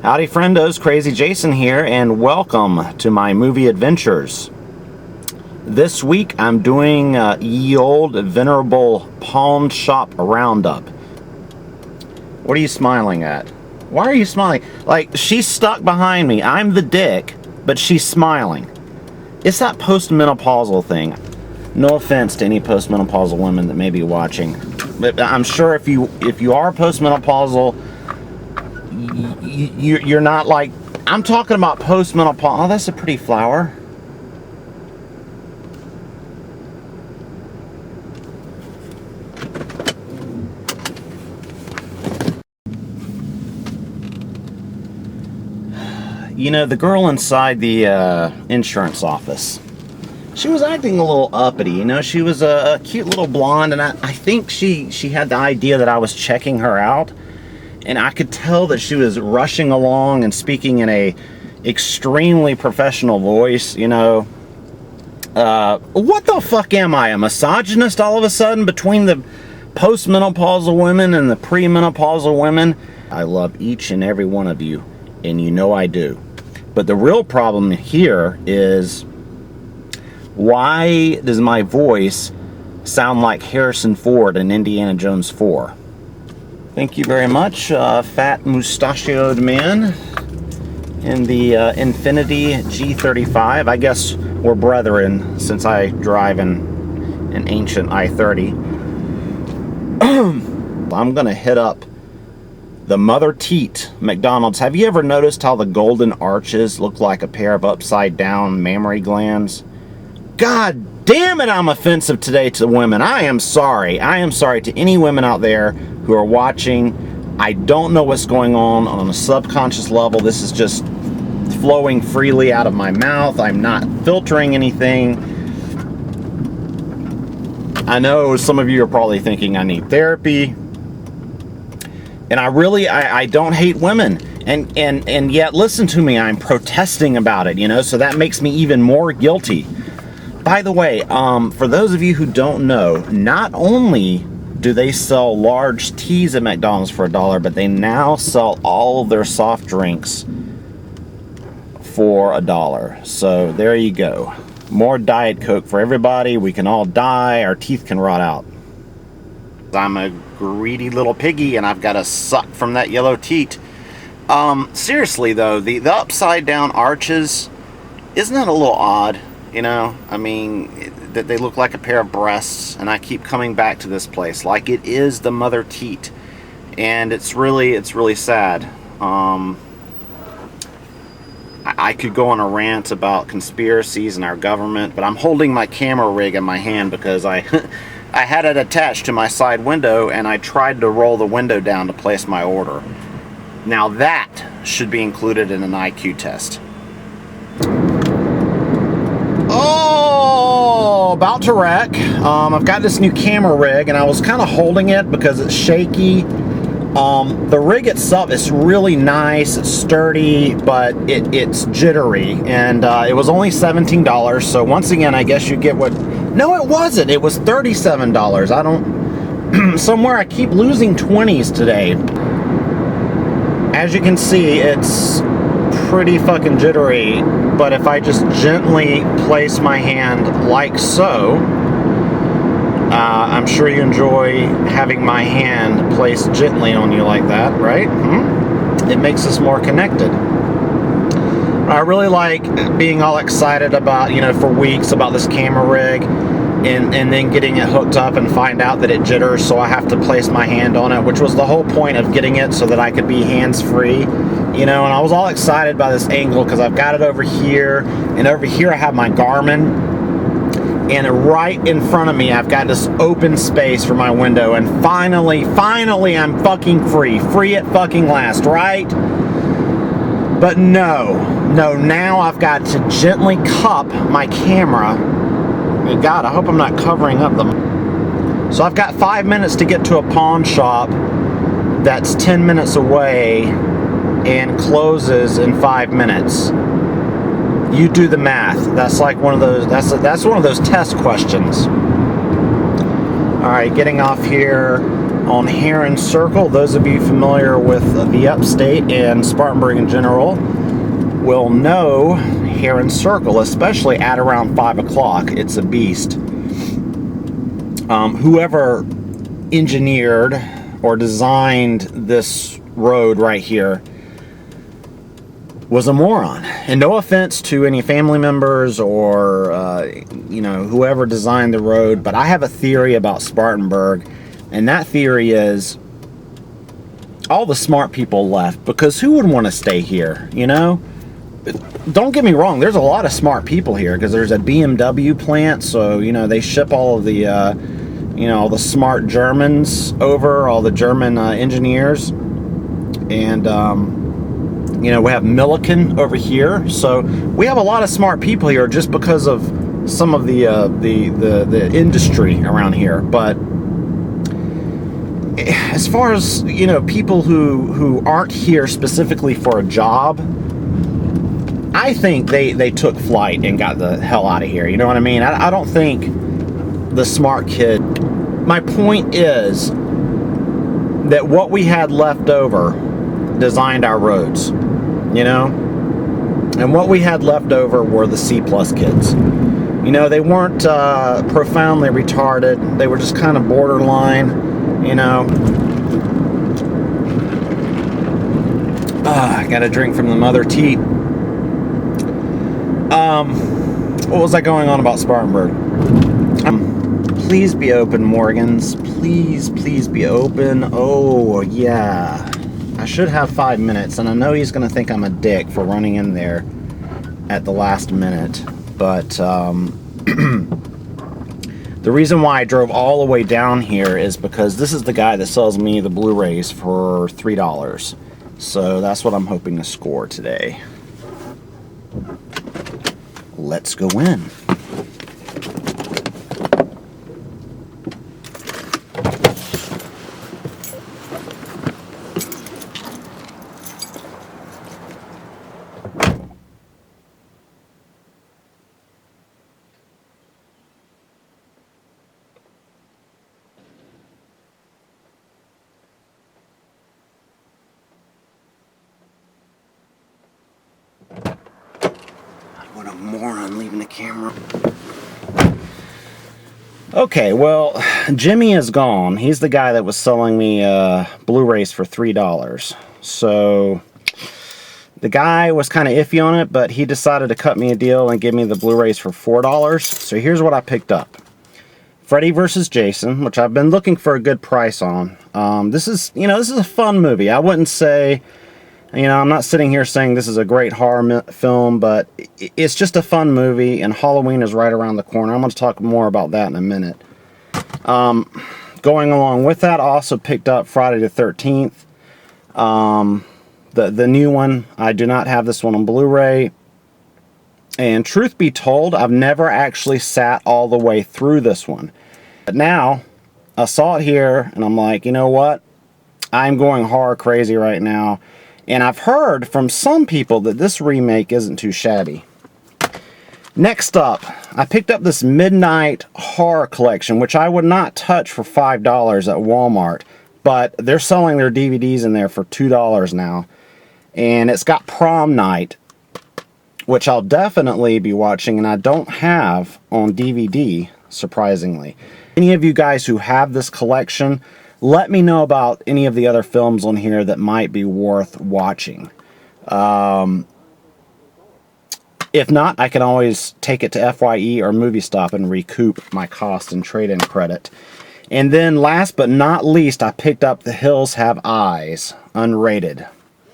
Howdy friendos, Crazy Jason here, and welcome to my movie adventures. This week I'm doing ye old venerable pawn shop roundup. What are you smiling at? Why are you smiling? Like, she's stuck behind me. I'm the dick, but she's smiling. It's that postmenopausal thing. No offense to any postmenopausal women that may be watching, but I'm sure if you are postmenopausal, you're not like, I'm talking about postmenopausal. Oh, that's a pretty flower. You know, the girl inside the insurance office, she was acting a little uppity. You know, she was a cute little blonde, and I think she had the idea that I was checking her out. And I could tell that she was rushing along and speaking in a extremely professional voice, you know. What the fuck am I, a misogynist all of a sudden between the postmenopausal women and the premenopausal women? I love each and every one of you, and you know I do. But the real problem here is, why does my voice sound like Harrison Ford in Indiana Jones 4? Thank you very much, fat mustachioed man in the Infiniti G35. I guess we're brethren since I drive an ancient i30. I'm gonna hit up the Mother Teat McDonald's. Have you ever noticed how the golden arches look like a pair of upside down mammary glands? God damn it, I'm offensive today to women. I am sorry. I am sorry to any women out there who are watching. I don't know what's going on a subconscious level. This is just flowing freely out of my mouth. I'm not filtering anything. I know some of you are probably thinking I need therapy. And I don't hate women. And yet, listen to me, I'm protesting about it, you know, so that makes me even more guilty. By the way, for those of you who don't know, not only do they sell large teas at McDonald's for $1, but they now sell all of their soft drinks for $1. So there you go. More Diet Coke for everybody. We can all die. Our teeth can rot out. I'm a greedy little piggy, and I've got to suck from that yellow teat. Seriously, though, the upside down arches, isn't that a little odd? You know, I mean, that they look like a pair of breasts, and I keep coming back to this place like it is the Mother Teat, and it's really sad. I could go on a rant about conspiracies and our government, but I'm holding my camera rig in my hand because I had it attached to my side window, and I tried to roll the window down to place my order. Now that should be included in an IQ test. Oh, about to wreck. I've got this new camera rig, and I was kind of holding it because it's shaky. The rig itself is really nice, it's sturdy, but it's jittery, and it was only $17, so once again, I guess you get what... No, it wasn't. It was $37. I don't... Somewhere I keep losing 20s today. As you can see, it's pretty fucking jittery, but if I just gently place my hand like so, I'm sure you enjoy having my hand placed gently on you like that, right? It makes us more connected. I really like being all excited about, you know, for weeks about this camera rig, and then getting it hooked up and find out that it jitters, so I have to place my hand on it, which was the whole point of getting it, so that I could be hands-free, you know. And I was all excited by this angle because I've got it over here, and over here I have my Garmin, and right in front of me I've got this open space for my window, and finally I'm fucking free at fucking last, right? But no, now I've got to gently cup my camera. God, I hope I'm not covering up them. So I've got 5 minutes to get to a pawn shop that's 10 minutes away and closes in 5 minutes. You do the math. That's like one of those, that's one of those test questions. All right, getting off here. on Heron Circle. Those of you familiar with the upstate and Spartanburg in general will know Heron Circle, especially at around 5 o'clock. It's a beast. Whoever engineered or designed this road right here was a moron. And no offense to any family members or you know, whoever designed the road, but I have a theory about Spartanburg, and that theory is all the smart people left, because who would want to stay here, you know? Don't get me wrong, there's a lot of smart people here, because there's a BMW plant, so, you know, they ship all of the, you know, all the smart Germans over, all the German engineers, and, you know, we have Milliken over here, so we have a lot of smart people here just because of some of the industry around here. But as far as, you know, people who aren't here specifically for a job, I think they took flight and got the hell out of here. You know what I mean? I don't think the smart kid. My point is that what we had left over designed our roads, you know? And what we had left over were the C+ kids. You know, they weren't profoundly retarded. They were just kind of borderline, you know. I got a drink from the mother teat. What was I going on about Spartanburg? Please be open, Morgans. Please, please be open. Oh, yeah. I should have 5 minutes, and I know he's going to think I'm a dick for running in there at the last minute. But the reason why I drove all the way down here is because this is the guy that sells me the Blu-rays for $3. So that's what I'm hoping to score today. Let's go in. What a moron leaving the camera. Okay, well, Jimmy is gone. He's the guy that was selling me Blu-rays for $3. So the guy was kind of iffy on it, but he decided to cut me a deal and give me the Blu-rays for $4. So here's what I picked up. Freddy vs. Jason, which I've been looking for a good price on. This is, you know, this is a fun movie. I wouldn't say, you know, I'm not sitting here saying this is a great horror film, but it's just a fun movie, and Halloween is right around the corner. I'm going to talk more about that in a minute. Going along with that, I also picked up Friday the 13th. The new one. I do not have this one on Blu-ray. And truth be told, I've never actually sat all the way through this one. But now, I saw it here, and I'm like, you know what? I'm going horror crazy right now. And I've heard from some people that this remake isn't too shabby. Next up, I picked up this Midnight Horror Collection, which I would not touch for $5 at Walmart. But they're selling their DVDs in there for $2 now. And it's got Prom Night, which I'll definitely be watching, and I don't have on DVD, surprisingly. Any of you guys who have this collection, let me know about any of the other films on here that might be worth watching. If not, I can always take it to FYE or Movie Stop and recoup my cost and trade-in credit. And then last but not least, I picked up The Hills Have Eyes, unrated.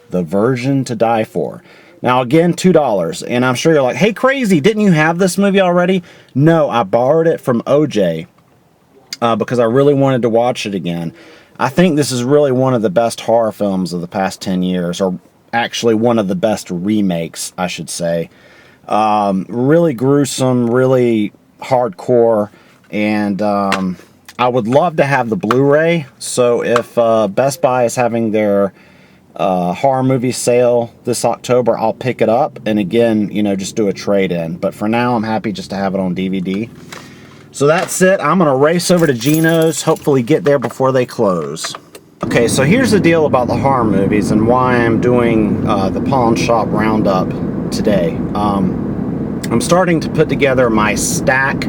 The Version to Die For. Now again, $2. And I'm sure you're like, hey Krazy, didn't you have this movie already? No, I borrowed it from OJ. Because I really wanted to watch it again. I think this is really one of the best horror films of the past 10 years, or actually one of the best remakes, I should say. Really gruesome, really hardcore, and I would love to have the Blu-ray, so if Best Buy is having their horror movie sale this October, I'll pick it up, and again, you know, just do a trade-in. But for now, I'm happy just to have it on DVD. So that's it. I'm gonna race over to Gino's, hopefully get there before they close. Okay, so here's the deal about the horror movies and why I'm doing the pawn shop roundup today. I'm starting to put together my stack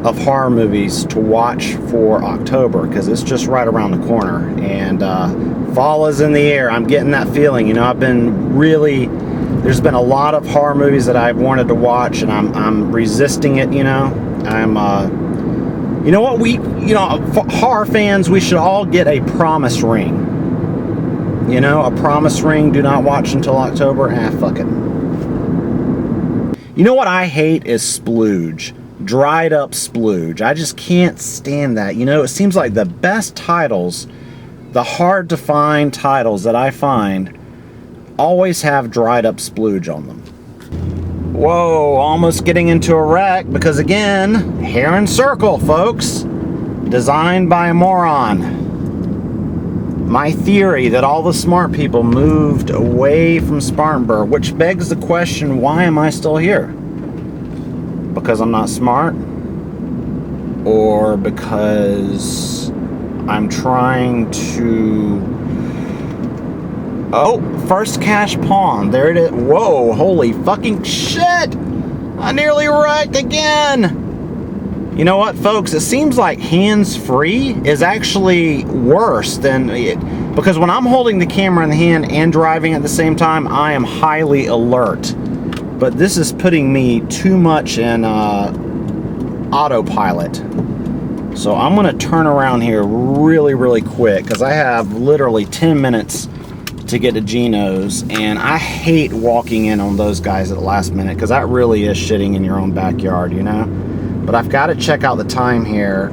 of horror movies to watch for October, because it's just right around the corner, and fall is in the air. I'm getting that feeling. You know, there's been a lot of horror movies that I've wanted to watch, and I'm resisting it. You know, you know what, horror fans, we should all get a promise ring. You know, a promise ring. Do not watch until October. Fuck it. You know what I hate is splooge. Dried up splooge. I just can't stand that. You know, it seems like the best titles, the hard to find titles that I find, always have dried up splooge on them. Whoa, almost getting into a wreck because, again, Heron Circle, folks. Designed by a moron. My theory that all the smart people moved away from Spartanburg, which begs the question, why am I still here? Because I'm not smart? Or because I'm trying to... Oh, first cash pawn. There it is. Whoa, holy fucking shit! I nearly wrecked again! You know what, folks? It seems like hands-free is actually worse than it, because when I'm holding the camera in the hand and driving at the same time, I am highly alert. But this is putting me too much in autopilot. So I'm going to turn around here really, really quick, because I have literally 10 minutes to get to Gino's, and I hate walking in on those guys at the last minute, because that really is shitting in your own backyard, you know? But I've got to check out the time here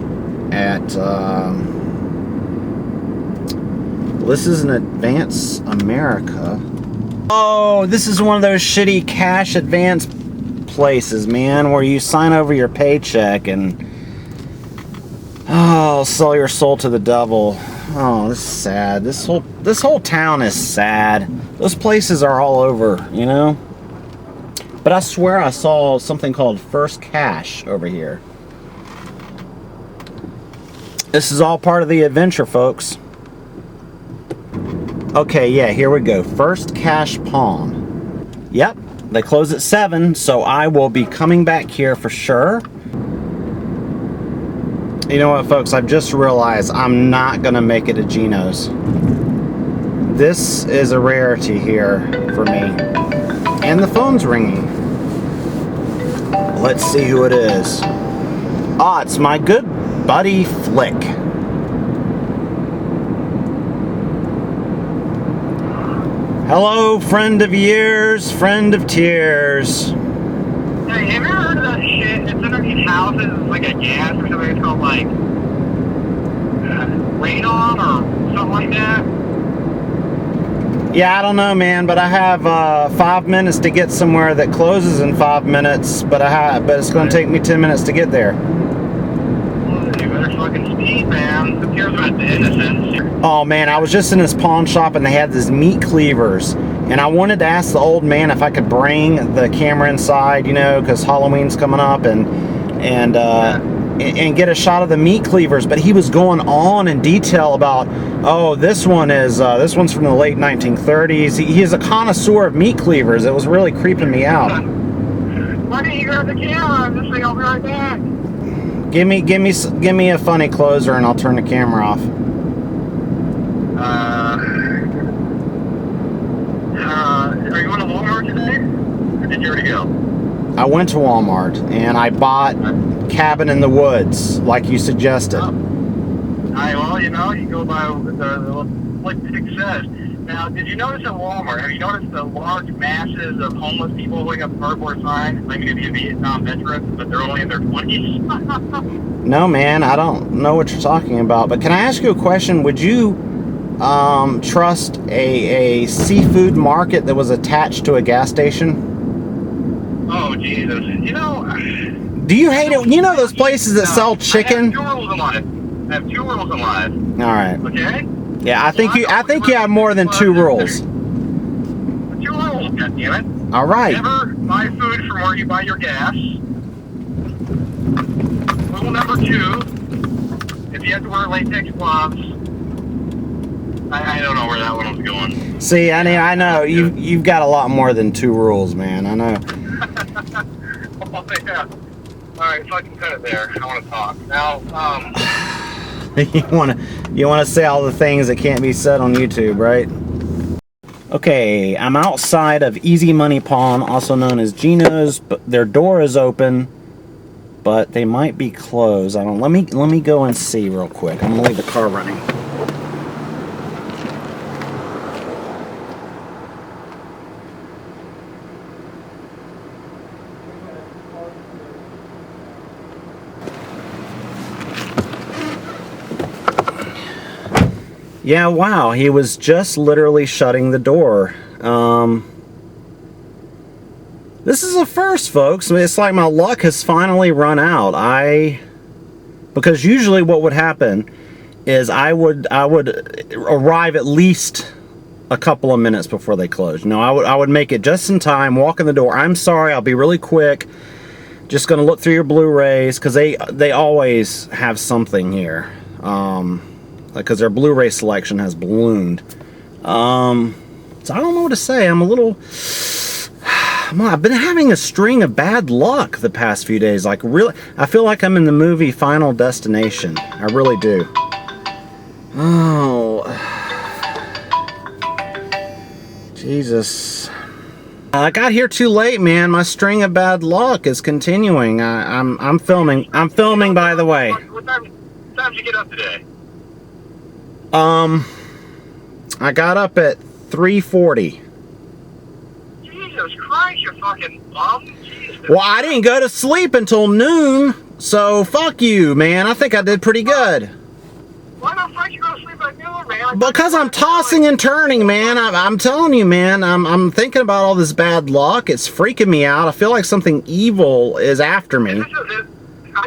at, this is an Advance America. Oh, this is one of those shitty cash advance places, man, where you sign over your paycheck and, oh, sell your soul to the devil. Oh, this is sad. This whole town is sad. Those places are all over, you know? But I swear I saw something called First Cash over here. This is all part of the adventure, folks. Okay, yeah, here we go. First Cash Pawn. Yep, they close at 7, so I will be coming back here for sure. You know what, folks? I've just realized I'm not going to make it to Gino's. This is a rarity here for me. And the phone's ringing. Let's see who it is. Ah, it's my good buddy Flick. Hello, friend of years, friend of tears. Hey, have you ever heard of that shit? It's underneath houses. It's like a gas or something. It's called like radon or something like that. Yeah, I don't know, man, but I have 5 minutes to get somewhere that closes in 5 minutes, but it's going to take me 10 minutes to get there. Well, you better fucking speed, man. Who cares about the innocence? Oh man, I was just in this pawn shop and they had these meat cleavers, and I wanted to ask the old man if I could bring the camera inside, you know, because Halloween's coming up, and get a shot of the meat cleavers, but he was going on in detail about, oh, this one's from the late 1930s. He is a connoisseur of meat cleavers. It was really creeping me out. Why didn't you grab the camera? This thing, I'll be right back. Give me a funny closer and I'll turn the camera off. Are you going to Walmart today? Or did you already go? I went to Walmart and I bought Cabin in the Woods, like you suggested. Oh. Well, you know, you go by what the tick says. Now, did you notice at Walmart, have you noticed the large masses of homeless people holding up cardboard signs claiming to be a Vietnam veteran, but they're only in their 20s? No, man, I don't know what you're talking about. But can I ask you a question? Would you trust a seafood market that was attached to a gas station? Oh, Jesus. You know... Do you hate it? You know those places that sell chicken? I have 2 rules in life. All right. Okay? Yeah, I think you have more than 2 rules. 2 rules, goddammit. All right. Never buy food from where you buy your gas. Rule number 2, if you have to wear latex gloves, I don't know where that one was going. See, I know you've got a lot more than 2 rules, man. I know. Oh, yeah. All right, fucking cut it there. I want to talk now. you want to say all the things that can't be said on YouTube, right? Okay, I'm outside of Easy Money Pawn, also known as Gino's, but their door is open, but they might be closed. I don't. Let me go and see real quick. I'm gonna leave the car running. Yeah, wow, he was just literally shutting the door. This is a first, folks. I mean, it's like my luck has finally run out. Because usually what would happen is I would arrive at least a couple of minutes before they closed. No, I would make it just in time, walk in the door. I'm sorry, I'll be really quick. Just gonna look through your Blu-rays, because they always have something here. Because their Blu-ray selection has ballooned. So I don't know what to say. I've been having a string of bad luck the past few days. Like, really, I feel like I'm in the movie Final Destination. I really do. Oh, Jesus. I got here too late, man. My string of bad luck is continuing. I'm filming. I'm filming, by the way. What time did you get up today? I got up at 3:40. Jesus Christ, you fucking bum. Jesus. Well, I didn't go to sleep until noon, so fuck you, man. I think I did pretty good. Why the fuck you go to sleep at noon, man? Because I'm tossing and turning, man. I'm telling you, man. I'm thinking about all this bad luck. It's freaking me out. I feel like something evil is after me. I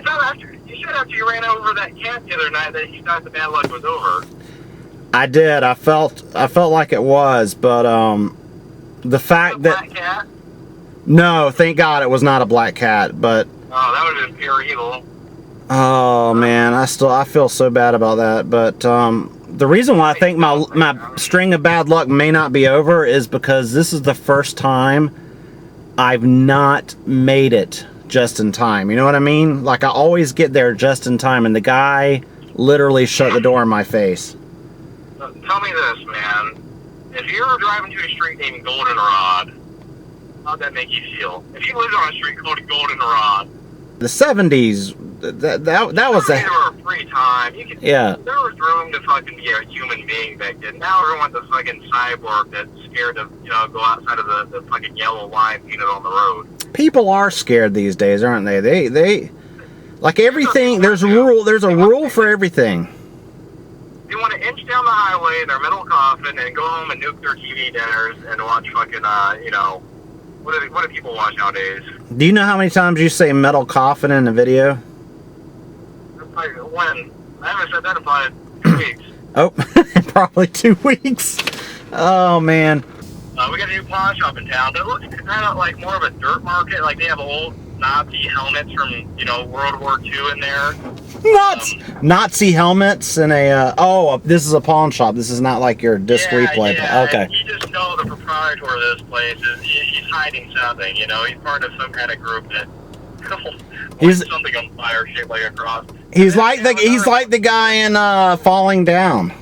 thought you said after you ran over that cat the other night that you thought the bad luck was over. I did. I felt like it was, but the fact that black cat? No, thank God it was not a black cat, but oh, that would have been pure evil. Oh man, I feel so bad about that, but the reason why I think my string of bad luck may not be over is because this is the first time I've not made it just in time. You know what I mean? Like, I always get there just in time, and the guy literally shut the door in my face. Tell me this, man. If you were driving to a street named Goldenrod, how'd that make you feel? If you lived on a street called Goldenrod, the 70s, that was a free time. Yeah. There was room to fucking be a human being back then. Now everyone's a fucking cyborg that's scared to, go outside of the fucking yellow line painted on the road. People are scared these days, aren't they? They like everything. There's a rule. There's a rule for everything. They want to inch down the highway in their metal coffin and go home and nuke their TV dinners and watch fucking, what do people watch nowadays? Do you know how many times you say metal coffin in a video? When? I haven't said that in probably 2 weeks. Oh, probably 2 weeks. Oh, man. We got a new pawn shop in town, but it looks kind of like more of a dirt market. Like, they have old Nazi helmets from, World War II in there. Nazi helmets and a, this is a pawn shop. This is not like your disc replay. Yeah, okay. You just know the proprietor of this place he's hiding something, He's part of some kind of group that he's something on fire shaped like a cross. He's like the guy in Falling Down.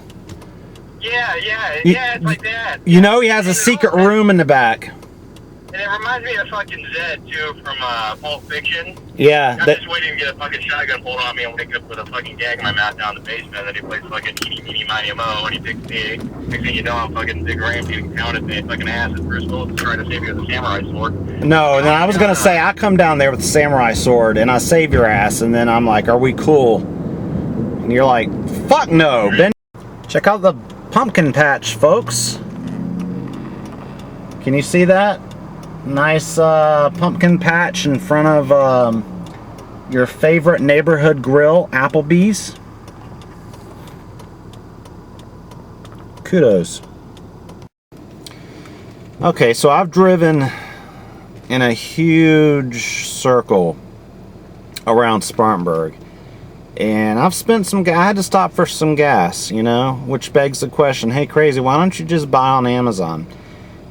Yeah, it's like that. He has a secret room in the back. And it reminds me of fucking Zed, too, from Pulp Fiction. Yeah. I'm just waiting to get a fucking shotgun pulled on me and wake up with a fucking gag in my mouth down in the basement, and then he plays fucking Eeny, Meeny, Miny, Mo, and he picks me. Next thing you know, I'm fucking Big Ramsey and counted me fucking ass as Bruce Willis trying to save me with a samurai sword. No, and I was going to say, I come down there with a samurai sword, and I save your ass, and then I'm like, are we cool? And you're like, fuck no, Ben. Check out the pumpkin patch, folks. Can you see that? Nice pumpkin patch in front of your favorite neighborhood grill, Applebee's. Kudos. Okay, so I've driven in a huge circle around Spartanburg. And I've spent some, I had to stop for some gas, you know, which begs the question, hey Krazy, why don't you just buy on Amazon?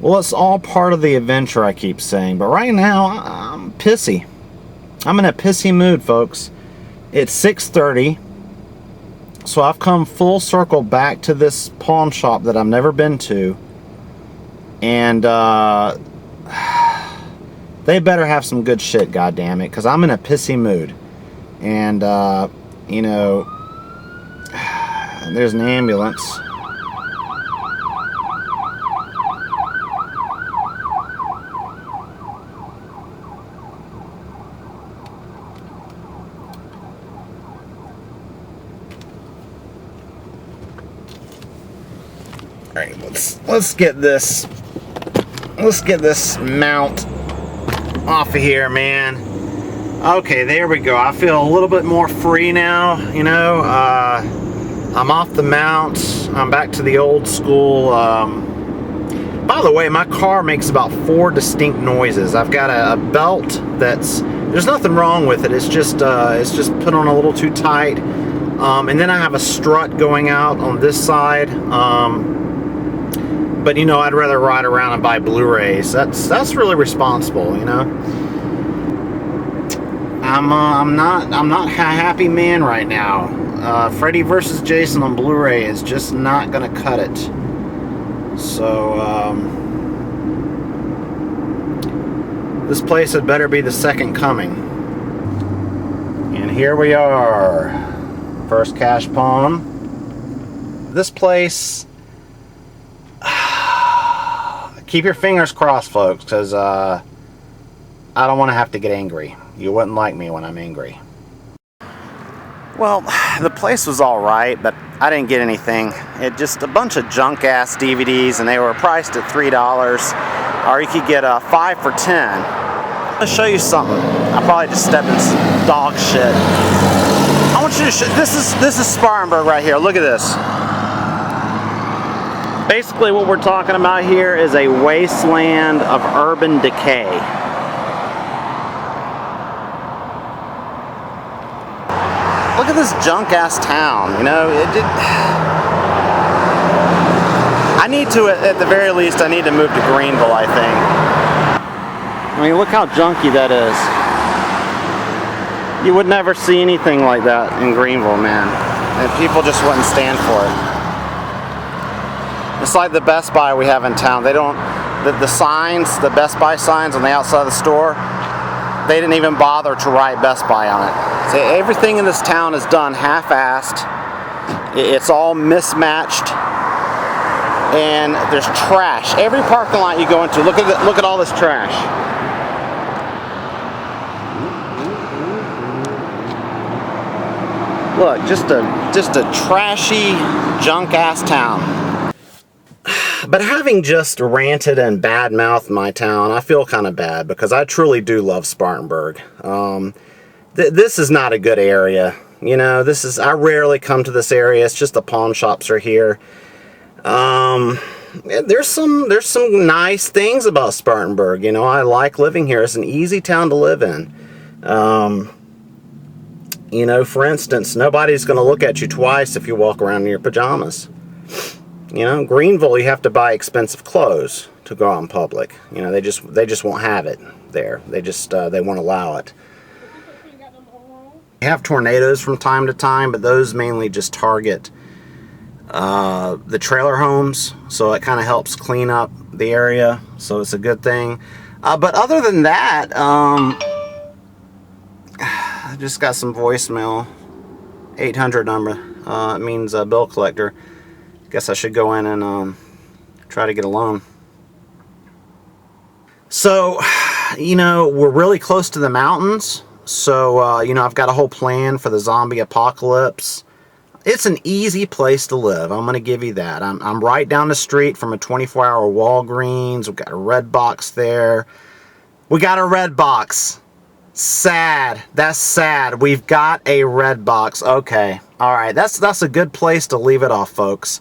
Well, it's all part of the adventure, I keep saying, but right now, I'm pissy. I'm in a pissy mood, folks. It's 6:30, so I've come full circle back to this pawn shop that I've never been to, and they better have some good shit, goddammit, because I'm in a pissy mood. And, you know, there's an ambulance. All right, let's get this mount off of here, man. Okay, there we go. I feel a little bit more free now, you know. I'm off the mount. I'm back to the old school. By the way, my car makes about 4 distinct noises. I've got a belt there's nothing wrong with it. It's just put on a little too tight. And then I have a strut going out on this side. But you know, I'd rather ride around and buy Blu-rays. That's really responsible, you know. I'm not a happy man right now. Freddy vs. Jason on Blu-ray is just not gonna cut it. So this place had better be the second coming. And here we are. First cash pawn. This place, keep your fingers crossed, folks, because I don't want to have to get angry. You wouldn't like me when I'm angry. Well, the place was all right, but I didn't get anything. It just a bunch of junk ass DVDs, and they were priced at $3, or you could get 5 for $10. I'll show you something. I probably just stepped in some dog shit. I want you to show. This is Spartanburg right here. Look at this. Basically, what we're talking about here is a wasteland of urban decay. Look at this junk-ass town, you know. I need to, at the very least, I need to move to Greenville, I think. I mean, look how junky that is. You would never see anything like that in Greenville, man. And people just wouldn't stand for it. It's like the Best Buy we have in town. They don't, the signs, the Best Buy signs on the outside of the store, they didn't even bother to write Best Buy on it. So everything in this town is done half-assed. It's all mismatched, and there's trash. Every parking lot you go into, look at all this trash. Look, just a trashy, junk-ass town. But having just ranted and bad-mouthed my town, I feel kind of bad because I truly do love Spartanburg. This is not a good area. You know, I rarely come to this area. It's just the pawn shops are here. There's some nice things about Spartanburg. You know, I like living here. It's an easy town to live in. You know, for instance, nobody's going to look at you twice if you walk around in your pajamas. You know, Greenville, you have to buy expensive clothes to go out in public. You know, they just won't have it there. They won't allow it. We have tornadoes from time to time, but those mainly just target the trailer homes, so it kind of helps clean up the area, so it's a good thing. But other than that, I just got some voicemail, 800 number. It means a bill collector. Guess I should go in and try to get a loan. So, you know, we're really close to the mountains. So, you know, I've got a whole plan for the zombie apocalypse. It's an easy place to live. I'm going to give you that. I'm right down the street from a 24-hour Walgreens. We've got a Red Box there. We got a Red Box. Sad. That's sad. We've got a Red Box. Okay. All right. That's a good place to leave it off, folks.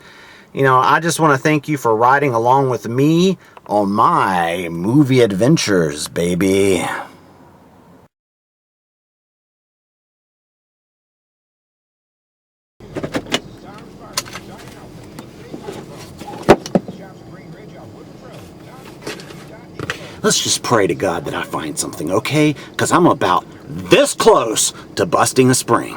You know, I just want to thank you for riding along with me on my movie adventures, baby. Let's just pray to God that I find something, okay? Because I'm about this close to busting a spring.